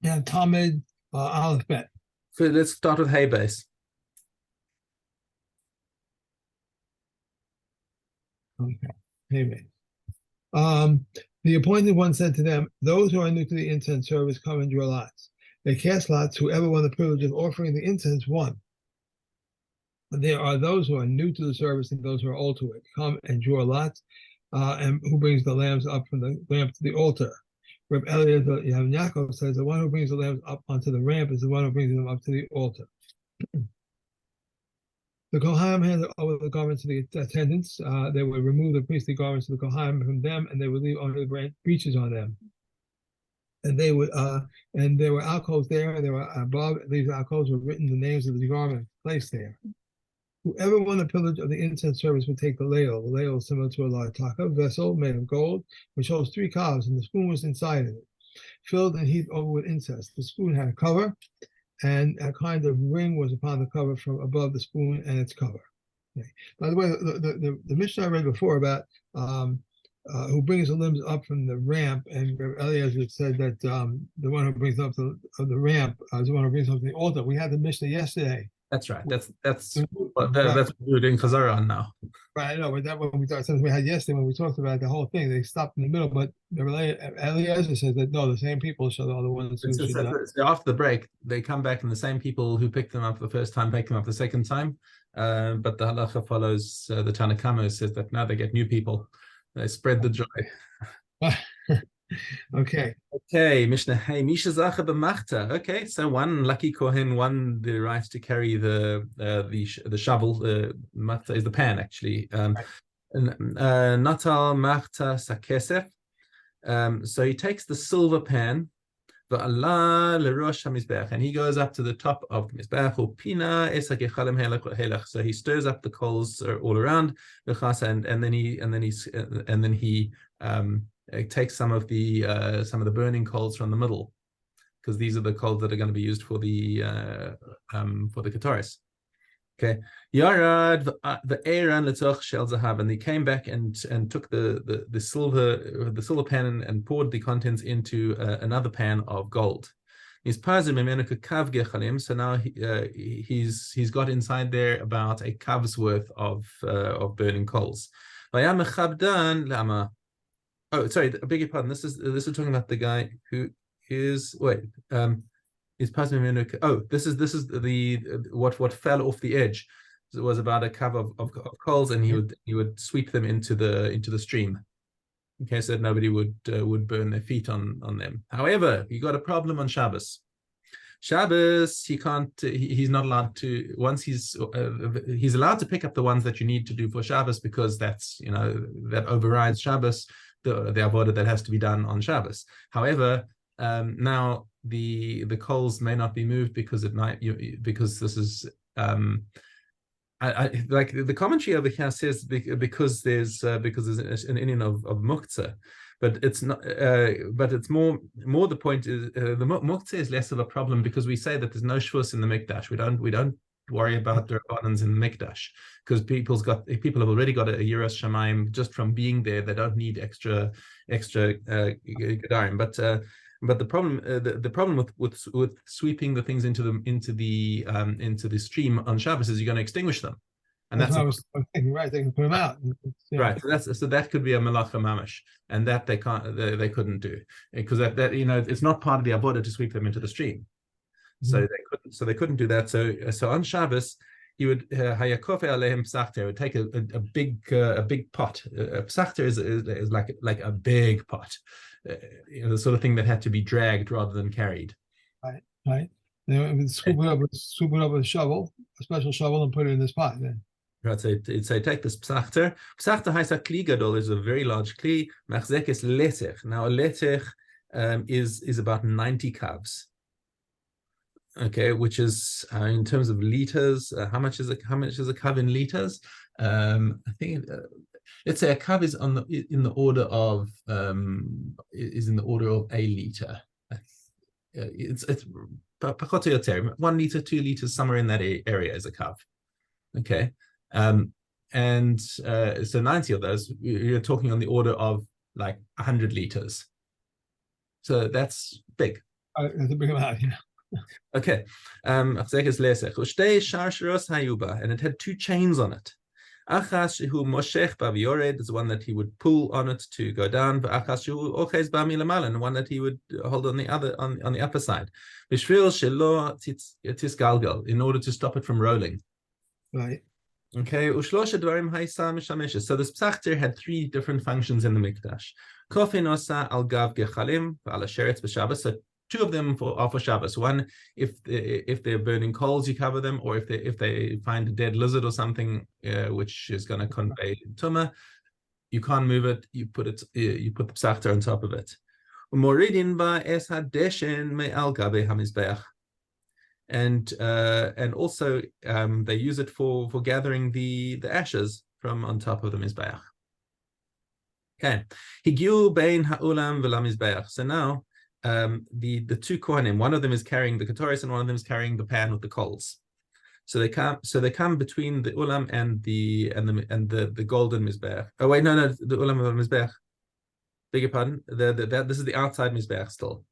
Yeah, Tamid, Aleph Bet. So let's start with hay base. Okay, maybe. The appointed one said to them, "Those who are new to the incense service come and draw lots. They cast lots. Whoever won the privilege of offering the incense won. There are those who are new to the service and those who are old to it. Come and draw lots, and who brings the lambs up from the lamp to the altar." Reb Eliezer Yaakov says the one who brings the lambs up onto the ramp is the one who brings them up to the altar. The Kohanim handed over the garments to the attendants. They would remove the priestly garments of the Kohanim from them, and they would leave only the breeches on them. And they would, and there were alcoves there, and there were above these alcoves were written the names of the garment placed there. Whoever won the privilege of the incense service would take the ladle. The ladle is similar to a lataka vessel made of gold, which holds 3 calves, and the spoon was inside of it, filled and heaped over with incense. The spoon had a cover, and a kind of ring was upon the cover from above the spoon and its cover. Okay. By the way, the Mishnah I read before about who brings the limbs up from the ramp, and Eliezer said that the one who brings up the ramp is the one who brings up the altar. We had the Mishnah yesterday. That's right. That's what we're doing Chazara on now. Right, I know, but that when we talked, since we had yesterday when we talked about the whole thing, they stopped in the middle. But Eliezer says that no, the same people are the ones who should not. So after the break, they come back, and the same people who picked them up the first time pick them up the second time. But the halacha follows the Tanakama, says that now they get new people. They spread the joy. Okay. Okay, Mishna. Hey, Misha Zacha b'machta. Okay, so one lucky kohen won the right to carry the shovel. The machta is the pan, actually. Natal machta sakesef. So he takes the silver pan, and he goes up to the top of the mizbeach. So he stirs up the coals all around, and then he takes some of the burning coals from the middle, because these are the coals that are going to be used for the Ketoris. Okay, Yarad the Aaron Letoch Shel Zahav, and he came back and took the silver pan and poured the contents into another pan of gold. So now he's got inside there about a kav's worth of burning coals. Oh, sorry, I beg your pardon. This is talking about the guy who is is Pasmimenu. Oh, this is the what fell off the edge. It was about a cup of coals, and he would sweep them into the stream, okay, so that nobody would burn their feet on them. However, you got a problem on Shabbos. Shabbos, he's not allowed to. Once he's allowed to pick up the ones that you need to do for Shabbos, because that's that overrides Shabbos, the avodah that has to be done on Shabbos. However, now the coals may not be moved because this is like the commentary over here says because there's an inyan of muktzah, but it's not. But it's more the point is the muktzah is less of a problem, because we say that there's no shvus in the mikdash. We don't worry about the rabbanans in the mikdash, because people have already got a yiras shamayim just from being there. They don't need extra gedarim. But the problem with sweeping the things into the stream on Shabbos is you're going to extinguish them, and that's what I was thinking. Right, they can put them out. Right, so that could be a malacha mamash, and that they couldn't do, because that it's not part of the avodah to sweep them into the stream. So they couldn't do that. So on Shabbos, he would hayakofe alehem psachter, would take a big pot. Psachter is like a big pot, the sort of thing that had to be dragged rather than carried. Right. They would scoop it up with a shovel, a special shovel, and put it in this pot. Then. Right, so it'd say take this psachter. Psachter haisa kli gadol, is a very large kli. Machzek is letech. Now a letech is about 90 kavs. Okay, which is in terms of liters, how much is a kav in liters? I think let's say a kav is in the order of a liter. It's 1 liter, 2 liters, somewhere in that area is a kav. Okay, and so 90 of those, you're talking on the order of like 100 liters. So that's big. To bring them out, yeah. Okay. And it had two chains on it. Achas shehu moshech b'yored is one that he would pull on it to go down, but achas shehu oches b'milamal, and one that he would hold on the upper side. B'shvil shelo tisgalgal, in order to stop it from rolling. Right. Okay. Ushlosh dvarim haisa mishameshes. So this psachtir had three different functions in the mikdash. Kofin osa al gav gechalim al sheretz b'Shabbos. So two of them are for Shabbos. One, if they're burning coals, you cover them, or if they find a dead lizard or something which is going to convey tumah, you can't move it. You put the psachtir on top of it. Moridin ba es hadeshen me al gabe hamizbeach. And also they use it for gathering the ashes from on top of the mizbeach. Okay, higiu bein ha'ulam v'lamizbeach. So now the two kohanim, one of them is carrying the ketoris and one of them is carrying the pan with the coals. So they come between the ulam and the golden mizbeach. Oh wait, no, the ulam and the mizbeach. Beg your pardon. This is the outside mizbeach still.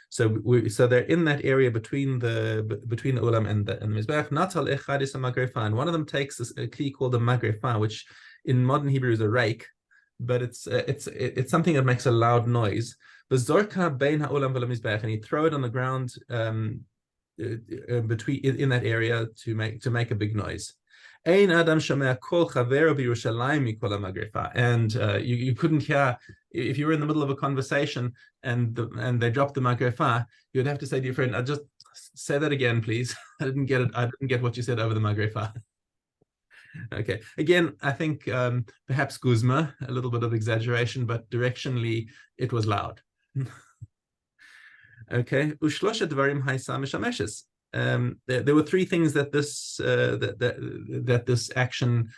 So they're in that area between the ulam and the mizbeach. Natal echad is a magrefah, and one of them takes a key called a magrefah, which in modern Hebrew is a rake, but it's something that makes a loud noise. Zorka bein ha'ulam v'la mizbeach, and he'd throw it on the ground between in that area to make a big noise. Ein adam shomea kol chavero b'Yerushalayim mikol ha'magrefa, and you couldn't hear if you were in the middle of a conversation and they dropped the magrefa, you'd have to say to your friend, "Just say that again, please. I didn't get it. I didn't get what you said over the magrefa." Okay. Again, I think perhaps guzma, a little bit of exaggeration, but directionally it was loud. Okay. Ushlosha dvarim haisa mishameshes. There were three things that this this action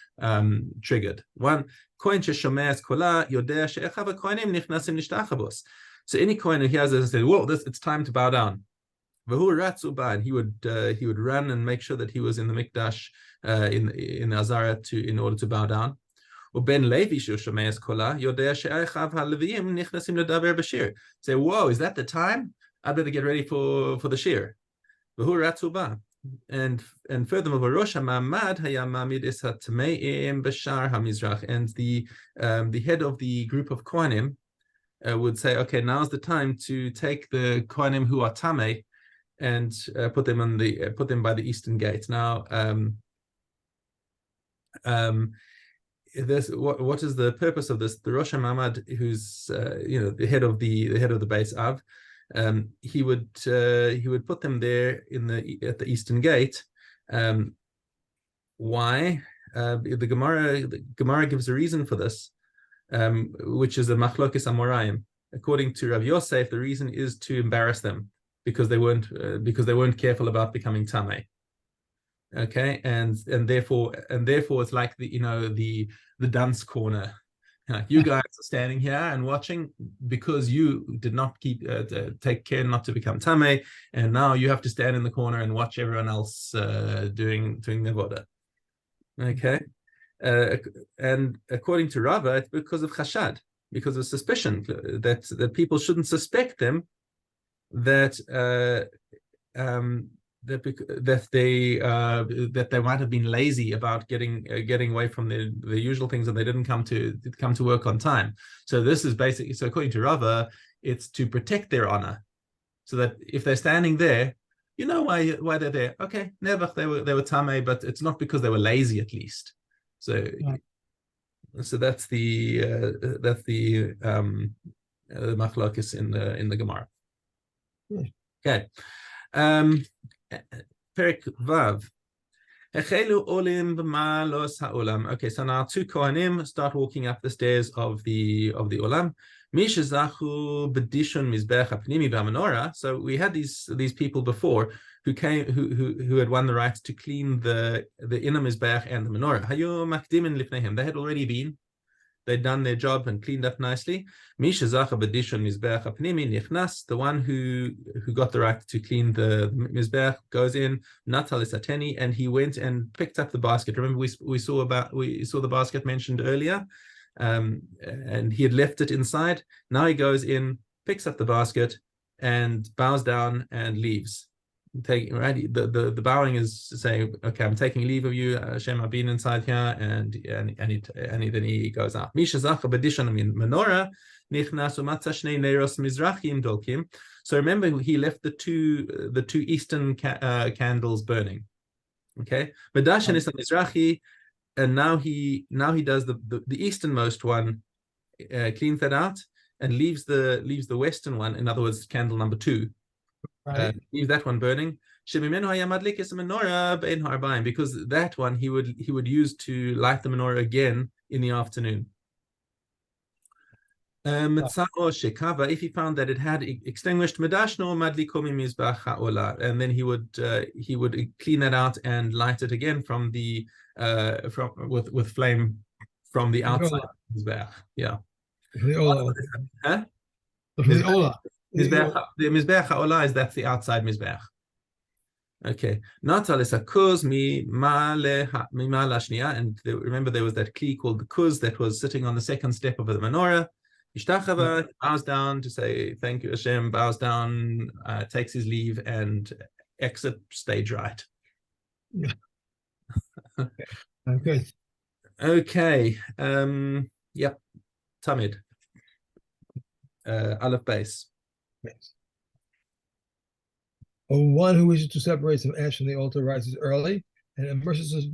triggered. One, kohen sheshomeas kola yodea she'echav kohenim nichnasim nishtachabos. So any kohen who hears this says, "Whoa, it's time to bow down." V'hu ratzu ba, and he would run and make sure that he was in the mikdash in Azara in order to bow down. Uben Levi sheshomeas kola yodea she'echav haleviim nichnasim ledaber b'shir. Say, "Whoa, is that the time? I better get ready for the shir." And furthermore, Rosh Hamamad Hayamamid is Hatmeim Bashar Hamizrach, and the head of the group of Kohanim would say, "Okay, now's the time to take the Kohanim who are Tameh and put them by the eastern gate." Now, what is the purpose of this? The Rosh Hamamad, who's the head of the Beis Av, he would put them there at the eastern gate. Why? The Gemara gives a reason for this, which is the machlokes amoraim. According to Rav Yosef, the reason is to embarrass them because they weren't careful about becoming tamei. Okay, and therefore it's like the dance corner. You guys are standing here and watching because you did not take care not to become tamei, and now you have to stand in the corner and watch everyone else doing nevoda. Okay, and according to Rava, it's because of chashad, because of suspicion that people shouldn't suspect them that they might have been lazy about getting away from the usual things, and they didn't come to work on time. So this is basically, so according to Rava, it's to protect their honor, so that if they're standing there, you know why they're there. Okay, never they were tamei, but it's not because they were lazy, at least. So so that's the machlokes in the Gemara. Okay. Perik Vav. Okay, so now two Kohanim start walking up the stairs of the Olam. So we had these people before who came who had won the right to clean the inner Mizbeach and the menorah. They had already been. They'd done their job and cleaned up nicely. The one who got the right to clean the mizbeach goes in, and he went and picked up the basket. Remember, we saw the basket mentioned earlier, and he had left it inside. Now he goes in picks up the basket and bows down and leaves. Right, the bowing is saying, okay, I'm taking leave of you, Hashem, I've been inside here, and then he goes out. Misha zacha b'dishan menorah nichnas umatza shnei neiros mizrachim dolkim. So remember, he left the two eastern candles burning. Okay, b'dashan is mizrachi, and now he does the easternmost one, cleans that out, and leaves the western one. In other words, candle number 2. Right. Leave that one burning. Because that one he would use to light the menorah again in the afternoon. If he found that it had extinguished, and then he would clean that out and light it again from the with flame from the outside mizbeach. Yeah. For the Ola. Huh? For the Ola. The mizbeach ha'olah is that's the outside mizbeach. Okay. Natal is a kuz mi ma'ala shniya, and remember there was that kli called the kuz that was sitting on the second step of the menorah. Ishtachava bows down to say thank you Hashem, bows down, takes his leave, and exit stage right. Yeah. Good. Okay. Yep. Tamid. Aleph base. Yes. One who wishes to separate some ash from the altar rises early and immerses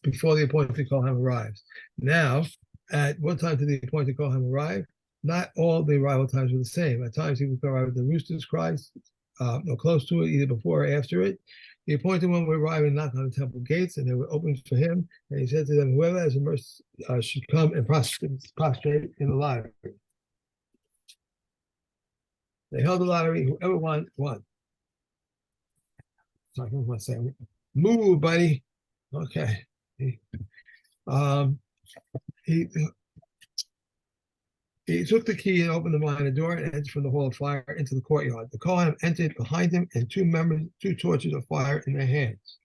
before the appointed Kohen arrives. Now, at what time did the appointed Kohen arrive? Not all the arrival times were the same. At times he would arrive at the rooster's cries, or close to it, either before or after it. The appointed one would arrive and knock on the temple gates, and they would open for him. And he said to them, whoever has immersed should come and prostrate in the lottery. They held the lottery. Whoever won. So I want to say, move, buddy. Okay. He took the key and opened the blind door and entered from the hall of fire into the courtyard. The Kohen entered behind him, and two torches of fire in their hands.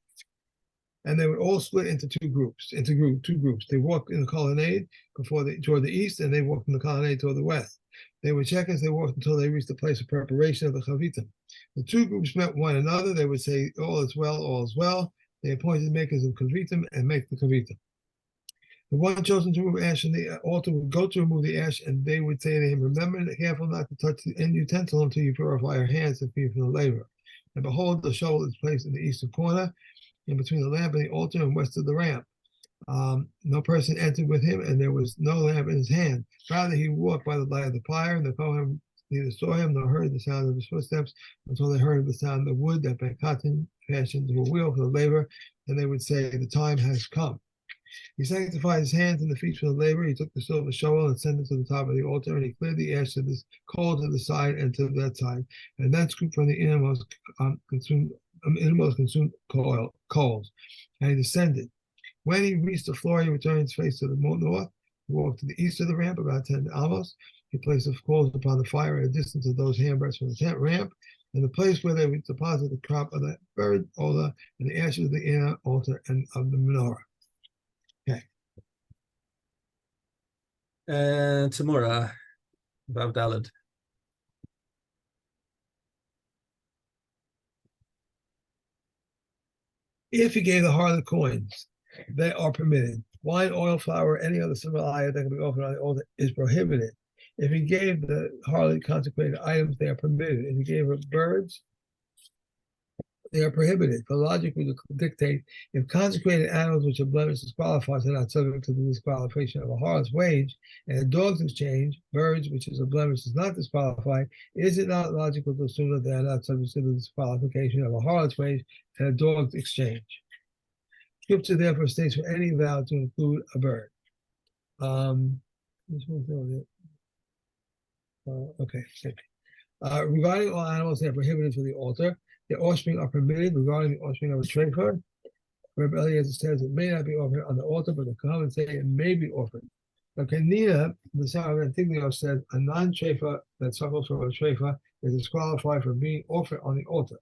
And they would all split into two groups. They walked in the colonnade toward the east, and they walked in the colonnade toward the west. They would check as they walked until they reached the place of preparation of the chavitim. The two groups met one another. They would say, all is well, all is well. They appointed makers of chavitim and make the chavitim. The one chosen to remove ash on the altar would go to remove the ash, and they would say to him, remember, careful not to touch the end utensil until you purify your hands and feet from the laver. And behold, the shovel is placed in the eastern corner, in between the lamp and the altar and west of the ramp. No person entered with him, and there was no lamp in his hand. Rather, he walked by the light of the fire, and the Kohen neither saw him nor heard the sound of his footsteps until they heard the sound of the wood that Ben-Katan fashioned to a wheel for the laver, and they would say, the time has come. He sanctified his hands and the feet for the labor. He took the silver shovel and sent it to the top of the altar, and he cleared the ash to this coal to the side and to that side, and then scooped from the innermost consumed coals, and he descended. When he reached the floor, he returned his face to the north. He walked to the east of the ramp, about 10 amos. He placed the coals upon the fire at a distance of those handbreadths from the tent ramp, and the place where they would deposit the crop of the bird, Ola, and the ashes of the inner altar and of the menorah. Okay. Tamura, Vav Dalad. If he gave the harlot coins, they are permitted. Wine, oil, flour, any other similar item that can be offered on the altar is prohibited. If he gave the harlot consecrated items, they are permitted. If he gave her birds, they are prohibited. For logic would dictate if consecrated animals which are blemished disqualified are not subject to the disqualification of a harlot's wage, and a dog's exchange, birds, which is a blemish, is not disqualified, is it not logical to assume that they are not subject to the disqualification of a harlot's wage and a dog's exchange? Scripture therefore states for any vow to include a bird. Regarding all animals, they are prohibited for the altar. The offspring are permitted. Regarding the offspring of a trefa, Rabbi Eliezer says it may not be offered on the altar, but the Kohen say it may be offered. Now, Kenina, the son of Antiglio, said a non-trefa that suckles from a trefa is disqualified from being offered on the altar.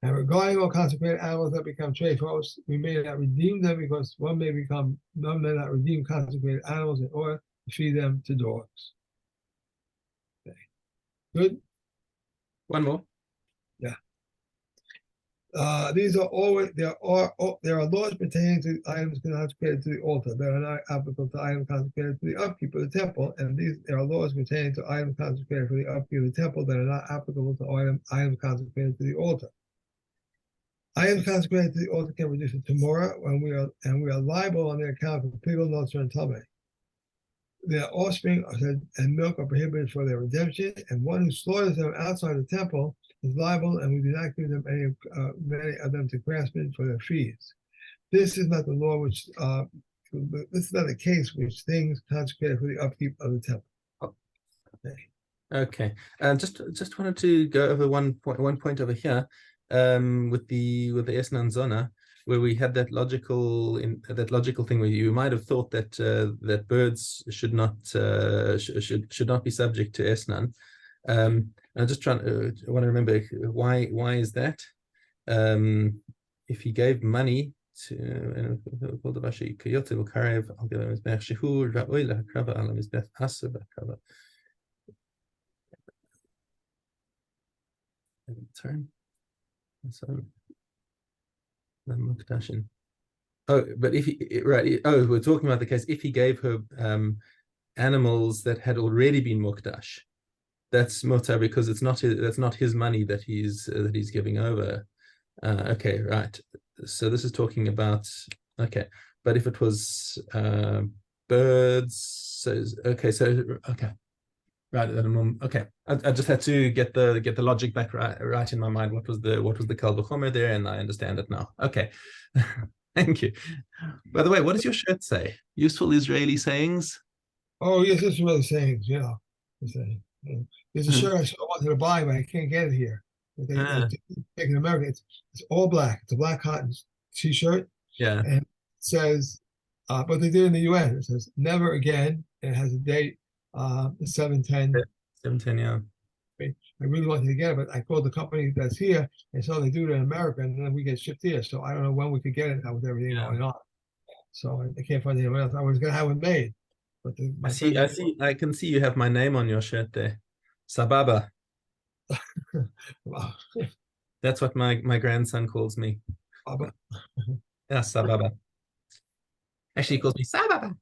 And regarding all consecrated animals that become treifos, we may not redeem them because one may not redeem consecrated animals in order to feed them to dogs. Good. One more. Yeah. These are always there are laws pertaining to items consecrated to the altar that are not applicable to items consecrated to the upkeep of the temple, and there are laws pertaining to items consecrated for the upkeep of the temple that are not applicable to items consecrated to the altar. Items consecrated to the altar can reduce to Tamora when we are liable on their account for Pigel, Noster, and Tamid. Their offspring and milk are prohibited for their redemption, and one who slaughters them outside the temple is liable, and we do not give them many of them to craftsmen for their fees. This is not the law which this is not the case which things consecrated for the upkeep of the temple. Okay. Just wanted to go over one point over here, with the Esnan Zona, where we had that logical thing where you might have thought that that birds should not be subject to Esnan. I'm just trying I want to remember why is that? If he gave money to turn. So oh, but if he right, oh, we're talking about the case if he gave her animals that had already been mukdash, that's mutar because that's not his money that he's giving over. Okay, right. So this is talking about okay, but if it was birds, so okay. Right. Okay. I just had to get the logic back right in my mind. What was the Kal V'chomer there, and I understand it now. Okay. Thank you. By the way, what does your shirt say? Useful Israeli sayings? Oh yes, it's really sayings. Yeah, there's a shirt I wanted to buy, but I can't get it here. They take in America. It's all black. It's a black cotton t-shirt, Yeah. and it says, but they did in the U.S. It says "Never Again." And it has a date, 7/10. 7/10, yeah. I really wanted to get it, but I called the company that's here, and so they do it in America, and then we get shipped here. So I don't know when we could get it now with everything going on. So I can't find anyone else. I was gonna have it made, but I can see you have my name on your shirt there. Sababa. Wow. That's what my grandson calls me. Yeah, Sababa. Actually, he calls me Sababa.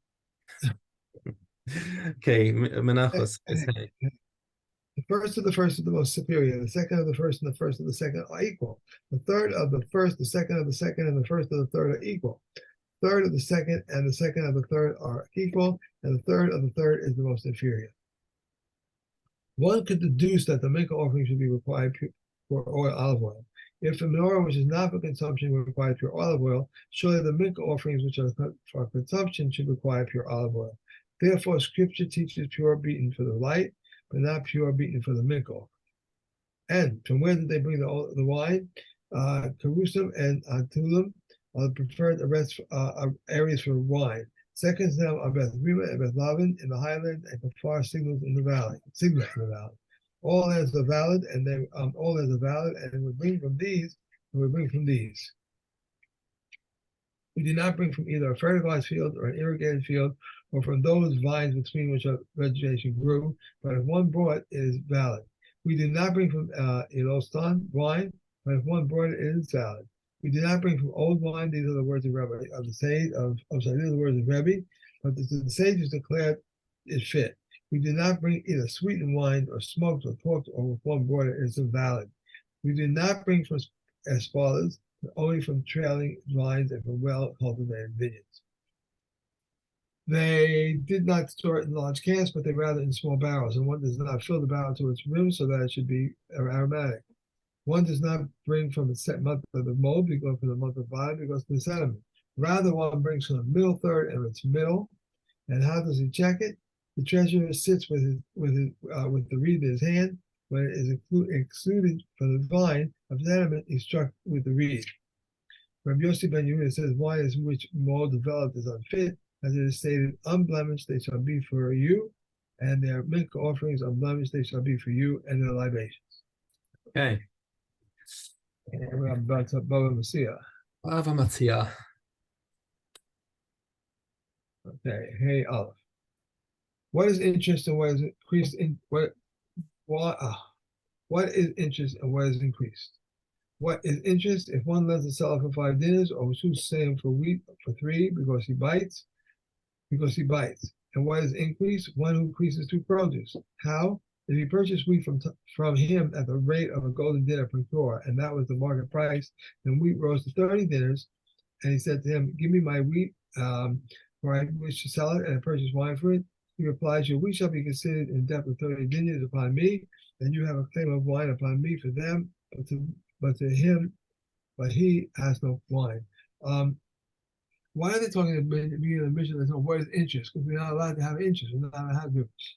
Okay, Menachos. The first of the first is the most superior. The second of the first and the first of the second are equal. The third of the first, the second of the second, and the first of the third are equal. Third of the second and the second of the third are equal, and the third of the third is the most inferior. One could deduce that the mikvah offering should be required for olive oil. If the menorah, which is not for consumption, requires pure olive oil, surely the mikvah offerings, which are for consumption, should require pure olive oil. Therefore, Scripture teaches pure beaten for the light, but not pure beaten for the mikvah. And from where did they bring the wine? Carusim and Tulim are the preferred areas for wine. Second to them are Beth Rima and Beth Lavin in the highland, and Kafar Siglos in the valley. All lands are valid, and all lands are valid, and we bring from these, and we bring from these. We do not bring from either a fertilized field or an irrigated field, or from those vines between which our vegetation grew, but if one brought, it is valid. We do not bring from Elostan wine, but if one brought it, it is valid. We do not bring from old wine. These are the words of Rebbe, of the sage, these are the words of Rebbe, but the sages declared it fit. We do not bring either sweetened wine or smoked or cooked, or if one brought it, it is invalid. We do not bring from espolas, but only from trailing vines and from well-cultivated vineyards. They did not store it in large cans, but they rather in small barrels, and one does not fill the barrel to its rim so that it should be aromatic. One does not bring from the set month of the mold, because from the month of vine, because of the sediment. Rather, one brings from the middle third and its middle. And how does he check it? The treasurer sits with the reed in his hand. When it is excluded from the vine of sediment, he's struck with the reed. Rabbi Yossi ben Yehuda says, wine is which mold developed is unfit, as it is stated, unblemished they shall be for you, and their milk offerings unblemished they shall be for you, and their libations. Okay. And we're about to Baba Messiah. Baba Messiah. Okay, hey Aleph. What is interest and what is increased in what what is interest and what is increased? What is interest? If one lends a seller for 5 dinners, or two same for wheat for 3 because he bites, And what is increase? One who increases through produce. How? If he purchased wheat from him at the rate of a golden dinar per tor, and that was the market price, then wheat rose to 30 dinars, and he said to him, "Give me my wheat, for I wish to sell it, and I purchase wine for it." He replies, "Your wheat shall be considered in debt of 30 dinars upon me, and you have a claim of wine upon me for them, but he has no wine." Why are they talking about being in the mission? What is interest? Because we're not allowed to have interest. We're not allowed to have goods.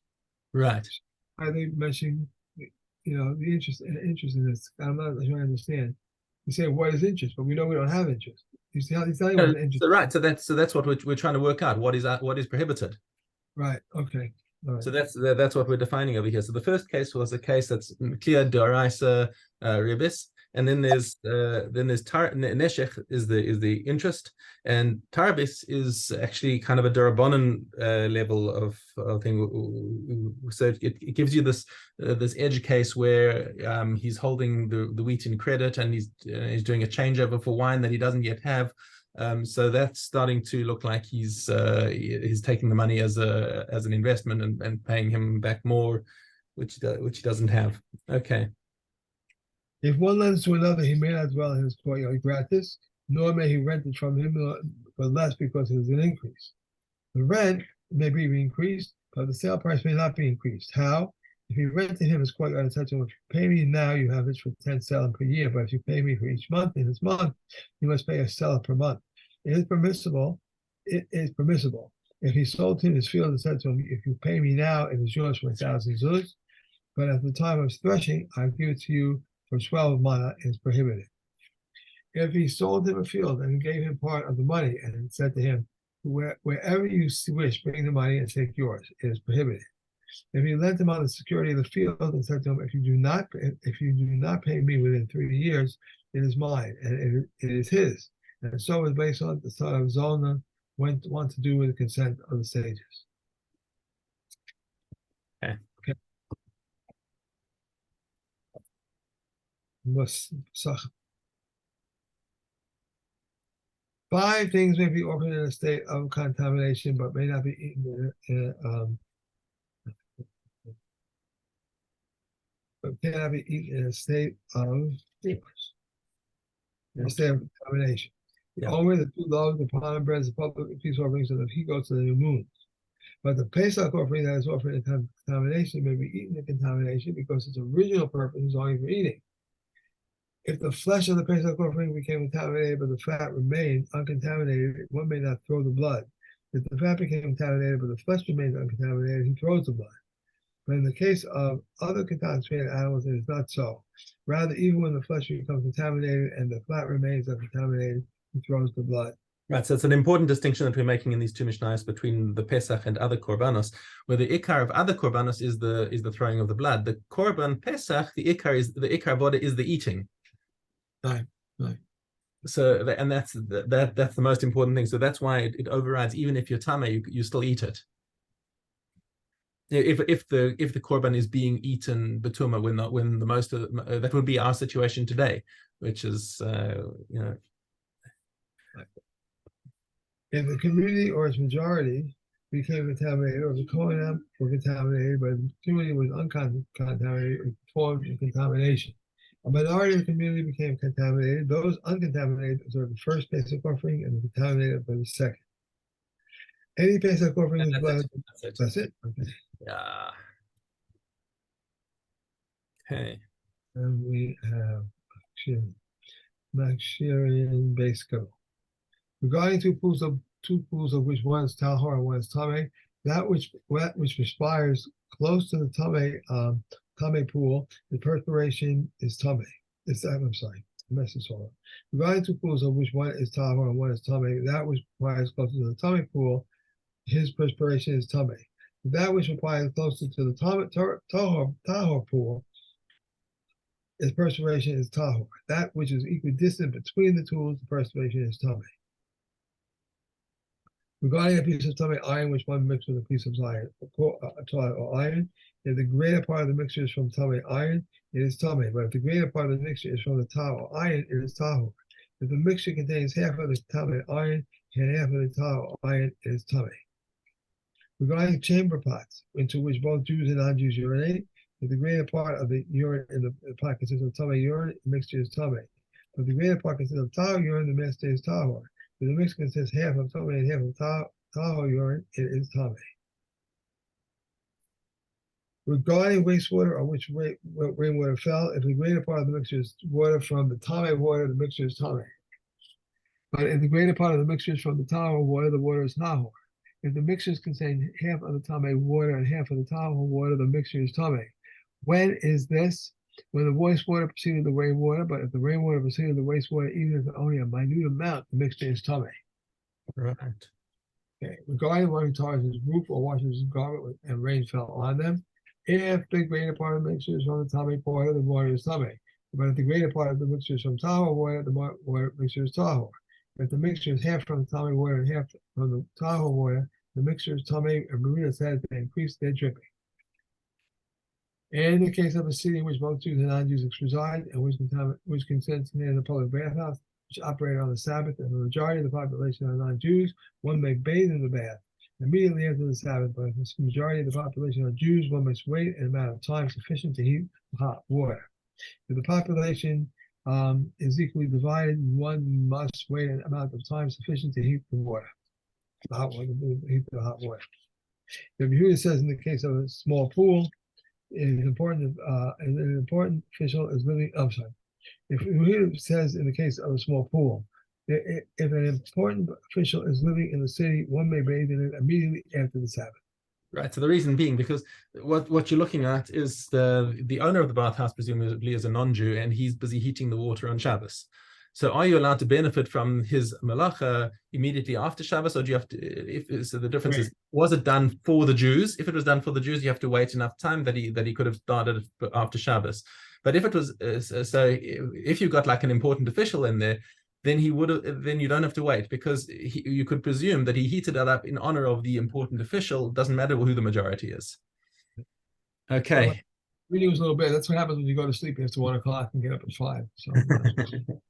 Right. Why are they mentioning, the interest in this? I'm not trying to understand. You say, what is interest? But we know we don't have interest. He's telling you what interest. So right. So that's what we're trying to work out. What is prohibited. Right. Okay. All right. So that's what we're defining over here. So the first case was a case that's clear doraisa ribis, and then there's neshech is the interest, and tarbis is actually kind of a durabonon level of thing. So it gives you this edge case where he's holding the wheat in credit, and he's doing a changeover for wine that he doesn't yet have. So that's starting to look like he's taking the money as an investment and paying him back more, which he doesn't have. Okay. If one lends to another, he may not dwell in his courtyard gratis, nor may he rent it from him for less because it is an increase. The rent may be increased, but the sale price may not be increased. How? If you rented him his courtyard and said to him, "If you pay me now, you have it for 10 selim per year, but if you pay me for each month in this month, you must pay a seller per month." It is permissible. If he sold to him his field and said to him, "If you pay me now, it is yours for 1,000 zuz, but at the time of threshing, I give it to you for 12 mana," is prohibited. If he sold him a field and gave him part of the money and said to him, "Wherever you wish, bring the money and take yours," it is prohibited. If he lent him on the security of the field and said to him, if you do not pay me within 3 years, it is mine, and it is his." And so is based on the son of Zolna want to do with the consent of the sages. Okay. Five things may be offered in a state of contamination, but may not be eaten but cannot be eaten in a state of contamination. Yeah. Only the 2 loaves, the palm breads, the public peace offerings, and the he goats to the new moon. But the Pesach offering that is offered in contamination may be eaten in contamination because its original purpose is only for eating. If the flesh of the Pesach offering became contaminated, but the fat remained uncontaminated, one may not throw the blood. If the fat became contaminated, but the flesh remains uncontaminated, he throws the blood. But in the case of other contaminated animals, it is not so. Rather, even when the flesh becomes contaminated and the fat remains uncontaminated, he throws the blood. Right, so it's an important distinction that we're making in these two Mishnayos between the Pesach and other korbanos, where the ikar of other korbanos is the throwing of the blood. The korban Pesach, the ikar voda is the eating. Right. So that's the most important thing. So that's why it overrides. Even if you're tame, you still eat it. If the korban is being eaten betuma, when the most of that would be our situation today, which is If the community or its majority became contaminated, or the Kohanim were contaminated, but the community was uncontaminated, it performed a contamination. A minority of the community became contaminated. Those uncontaminated observed the first Pesach offering and the contaminated by the second. Any Pesach offering is blood. That's it. Okay. Yeah. Okay. And we have Makshirian base go. Regarding two pools of which one is Tahor and one is Tameh, that which perspires close to the Tameh pool, the perspiration is Tameh. I'm sorry, I messed this all up. Regarding two pools of which one is Tahor and one is Tameh, that which perspires closer to the Tameh pool, his perspiration is Tameh. That which perspires closer to the Tahor pool, his perspiration is Tahor. That which is equidistant between the tools, the perspiration is Tameh. Regarding a piece of Tameh iron, which one mixed with a piece of iron or iron, If the greater part of the mixture is from Tamid iron, it is Tamid. But if the greater part of the mixture is from the Tahor iron, it is Tahor. If the mixture contains half of the Tamid iron and half of the Tahor iron, it is Tamid. Regarding chamber pots, into which both Jews and non-Jews urinate, if the greater part of the urine in the pot consists of Tamid urine, the mixture is Tamid. But if the greater part consists of Tahor urine, the mixture is Tahor. If the mixture consists half of Tamid and half of Tahor urine, it is Tamid. Regarding wastewater on which rainwater fell, if the greater part of the mixture is water from the Tamid water, the mixture is Tamid. But if the greater part of the mixture is from the Tahor water, the water is Tahor. If the mixtures contain half of the Tamid water and half of the Tahor water, the mixture is Tamid. When is this? When the wastewater preceded the rainwater, but if the rainwater preceded the wastewater, even if only a minute amount, the mixture is Tamid. Right. Okay. Regarding one who ties his roof or washes his garment and rain fell on them, if the greater part of the mixture is from the Tamid water, the water is Tamid. But if the greater part of the mixture is from Tahor water, the water mixture is Tahor. If the mixture is half from the Tamid water and half from the Tahor water, the mixture is Tamid, and Marina says they increase their dripping. In the case of a city in which both Jews and non-Jews reside, and which consents in a public bathhouse, which operate on the Sabbath, and the majority of the population are non-Jews, one may bathe in the bath immediately after the Sabbath, but if the majority of the population are Jews, one must wait an amount of time sufficient to heat hot water. If the population is equally divided, one must wait an amount of time sufficient to heat the water. The hot water, heat the hot water. The Yehuda says in the case of a small pool, it is important an important official is living. I'm sorry. If Yehuda says in the case of a small pool, if an important official is living in the city, one may bathe in it immediately after the Sabbath. Right. So the reason being because what you're looking at is the owner of the bathhouse presumably is a non-Jew and he's busy heating the water on Shabbos. So are you allowed to benefit from his malacha immediately after Shabbos, or do you have to? So the difference is, was it done for the Jews? If it was done for the Jews, you have to wait enough time that he could have started after Shabbos. But if it was so, if you've got like an important official in there, then you don't have to wait, because you could presume that he heated it up in honor of the important official. It doesn't matter who the majority is. Okay. Well, reading was a little bit. That's what happens when you go to sleep after 1 o'clock and get up at 5. So